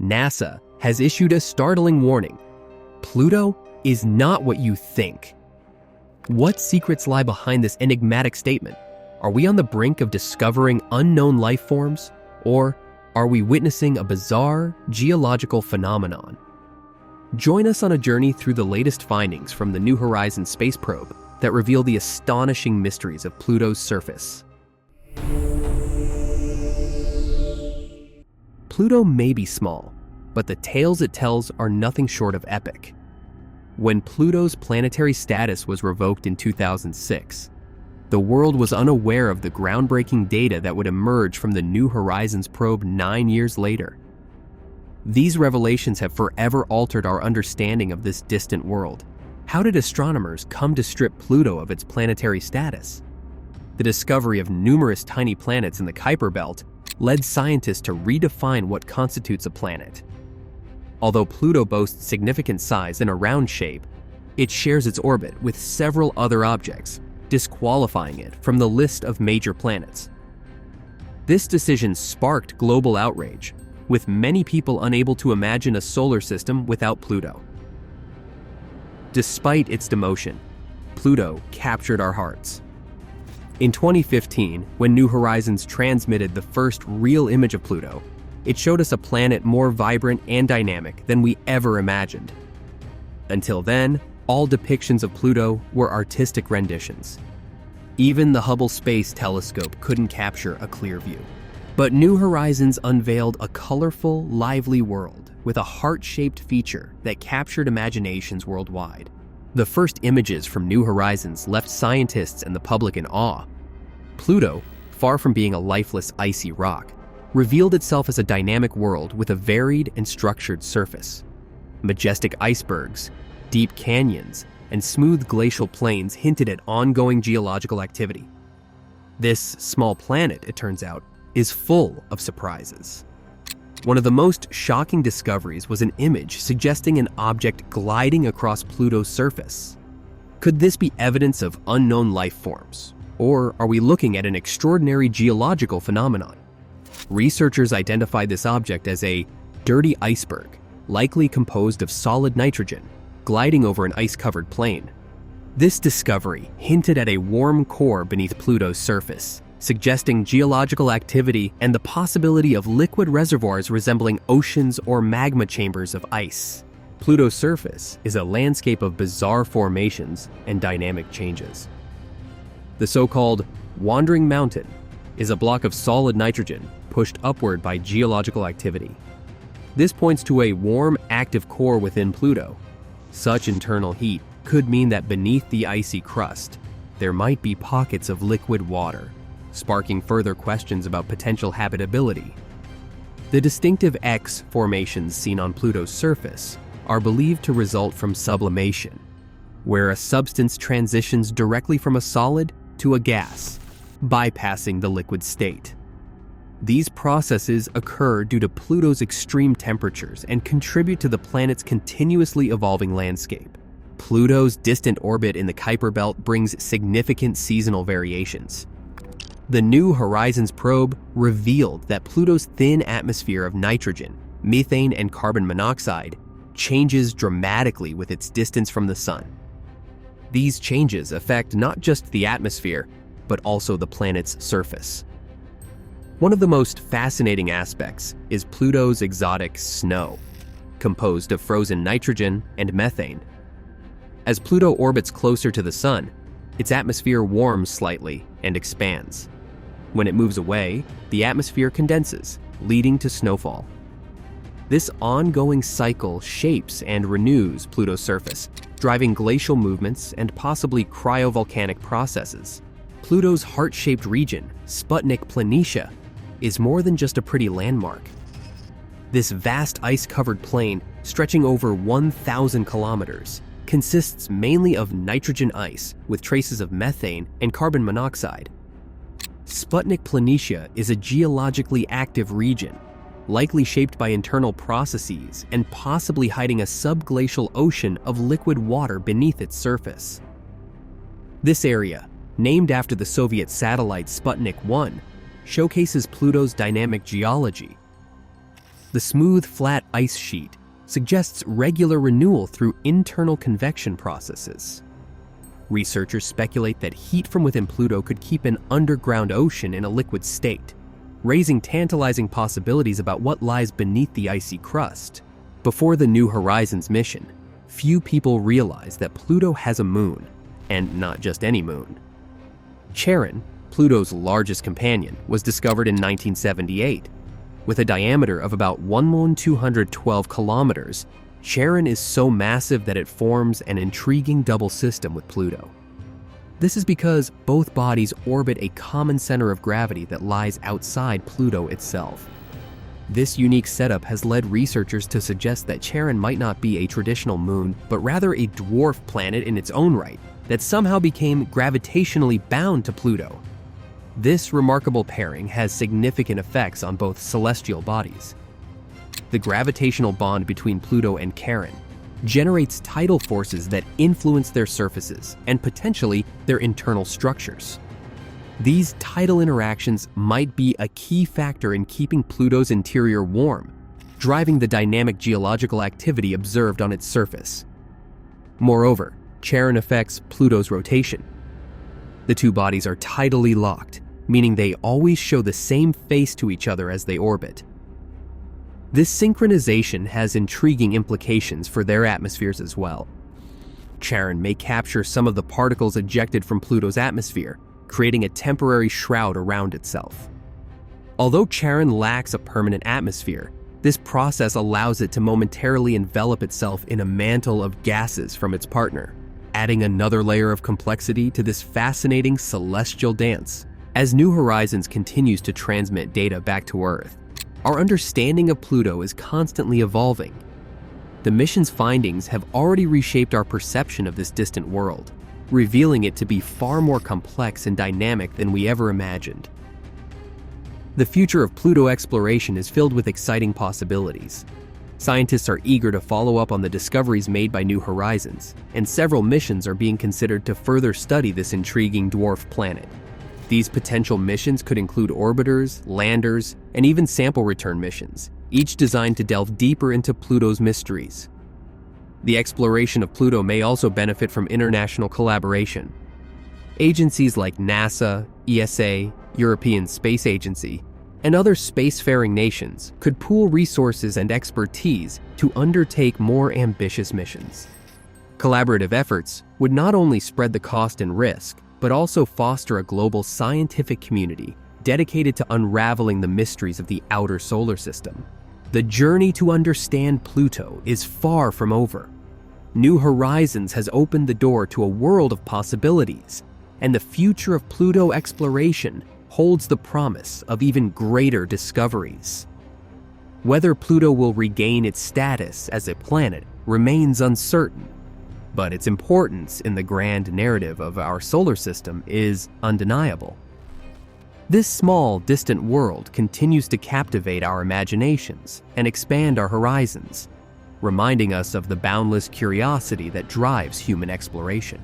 NASA has issued a startling warning. Pluto is not what you think. What secrets lie behind this enigmatic statement? Are we on the brink of discovering unknown life forms, or are we witnessing a bizarre geological phenomenon? Join us on a journey through the latest findings from the New Horizons space probe that reveal the astonishing mysteries of Pluto's surface. Pluto may be small, but the tales it tells are nothing short of epic. When Pluto's planetary status was revoked in 2006, the world was unaware of the groundbreaking data that would emerge from the New Horizons probe 9 years later. These revelations have forever altered our understanding of this distant world. How did astronomers come to strip Pluto of its planetary status? The discovery of numerous tiny planets in the Kuiper Belt led scientists to redefine what constitutes a planet. Although Pluto boasts significant size and a round shape, it shares its orbit with several other objects, disqualifying it from the list of major planets. This decision sparked global outrage, with many people unable to imagine a solar system without Pluto. Despite its demotion, Pluto captured our hearts. In 2015, when New Horizons transmitted the first real image of Pluto, it showed us a planet more vibrant and dynamic than we ever imagined. Until then, all depictions of Pluto were artistic renditions. Even the Hubble Space Telescope couldn't capture a clear view. But New Horizons unveiled a colorful, lively world with a heart-shaped feature that captured imaginations worldwide. The first images from New Horizons left scientists and the public in awe. Pluto, far from being a lifeless, icy rock, revealed itself as a dynamic world with a varied and structured surface. Majestic icebergs, deep canyons, and smooth glacial plains hinted at ongoing geological activity. This small planet, it turns out, is full of surprises. One of the most shocking discoveries was an image suggesting an object gliding across Pluto's surface. Could this be evidence of unknown life forms, or are we looking at an extraordinary geological phenomenon? Researchers identified this object as a dirty iceberg, likely composed of solid nitrogen, gliding over an ice-covered plain. This discovery hinted at a warm core beneath Pluto's surface, suggesting geological activity and the possibility of liquid reservoirs resembling oceans or magma chambers of ice. Pluto's surface is a landscape of bizarre formations and dynamic changes. The so-called Wandering Mountain is a block of solid nitrogen pushed upward by geological activity. This points to a warm, active core within Pluto. Such internal heat could mean that beneath the icy crust, there might be pockets of liquid water, sparking further questions about potential habitability. The distinctive X formations seen on Pluto's surface are believed to result from sublimation, where a substance transitions directly from a solid to a gas, bypassing the liquid state. These processes occur due to Pluto's extreme temperatures and contribute to the planet's continuously evolving landscape. Pluto's distant orbit in the Kuiper Belt brings significant seasonal variations. The New Horizons probe revealed that Pluto's thin atmosphere of nitrogen, methane, and carbon monoxide changes dramatically with its distance from the Sun. These changes affect not just the atmosphere, but also the planet's surface. One of the most fascinating aspects is Pluto's exotic snow, composed of frozen nitrogen and methane. As Pluto orbits closer to the Sun, its atmosphere warms slightly and expands. When it moves away, the atmosphere condenses, leading to snowfall. This ongoing cycle shapes and renews Pluto's surface, driving glacial movements and possibly cryovolcanic processes. Pluto's heart-shaped region, Sputnik Planitia, is more than just a pretty landmark. This vast ice-covered plain, stretching over 1,000 kilometers, consists mainly of nitrogen ice with traces of methane and carbon monoxide. Sputnik Planitia is a geologically active region, likely shaped by internal processes and possibly hiding a subglacial ocean of liquid water beneath its surface. This area, named after the Soviet satellite Sputnik 1, showcases Pluto's dynamic geology. The smooth, flat ice sheet suggests regular renewal through internal convection processes. Researchers speculate that heat from within Pluto could keep an underground ocean in a liquid state, raising tantalizing possibilities about what lies beneath the icy crust. Before the New Horizons mission, few people realized that Pluto has a moon, and not just any moon. Charon, Pluto's largest companion, was discovered in 1978. With a diameter of about 1,212 kilometers, Charon is so massive that it forms an intriguing double system with Pluto. This is because both bodies orbit a common center of gravity that lies outside Pluto itself. This unique setup has led researchers to suggest that Charon might not be a traditional moon, but rather a dwarf planet in its own right that somehow became gravitationally bound to Pluto. This remarkable pairing has significant effects on both celestial bodies. The gravitational bond between Pluto and Charon generates tidal forces that influence their surfaces and potentially their internal structures. These tidal interactions might be a key factor in keeping Pluto's interior warm, driving the dynamic geological activity observed on its surface. Moreover, Charon affects Pluto's rotation. The two bodies are tidally locked, meaning they always show the same face to each other as they orbit. This synchronization has intriguing implications for their atmospheres as well. Charon may capture some of the particles ejected from Pluto's atmosphere, creating a temporary shroud around itself. Although Charon lacks a permanent atmosphere, this process allows it to momentarily envelop itself in a mantle of gases from its partner, adding another layer of complexity to this fascinating celestial dance. As New Horizons continues to transmit data back to Earth, our understanding of Pluto is constantly evolving. The mission's findings have already reshaped our perception of this distant world, revealing it to be far more complex and dynamic than we ever imagined. The future of Pluto exploration is filled with exciting possibilities. Scientists are eager to follow up on the discoveries made by New Horizons, and several missions are being considered to further study this intriguing dwarf planet. These potential missions could include orbiters, landers, and even sample return missions, each designed to delve deeper into Pluto's mysteries. The exploration of Pluto may also benefit from international collaboration. Agencies like NASA, ESA, European Space Agency, and other spacefaring nations could pool resources and expertise to undertake more ambitious missions. Collaborative efforts would not only spread the cost and risk, but also foster a global scientific community dedicated to unraveling the mysteries of the outer solar system. The journey to understand Pluto is far from over. New Horizons has opened the door to a world of possibilities, and the future of Pluto exploration holds the promise of even greater discoveries. Whether Pluto will regain its status as a planet remains uncertain, but its importance in the grand narrative of our solar system is undeniable. This small, distant world continues to captivate our imaginations and expand our horizons, reminding us of the boundless curiosity that drives human exploration.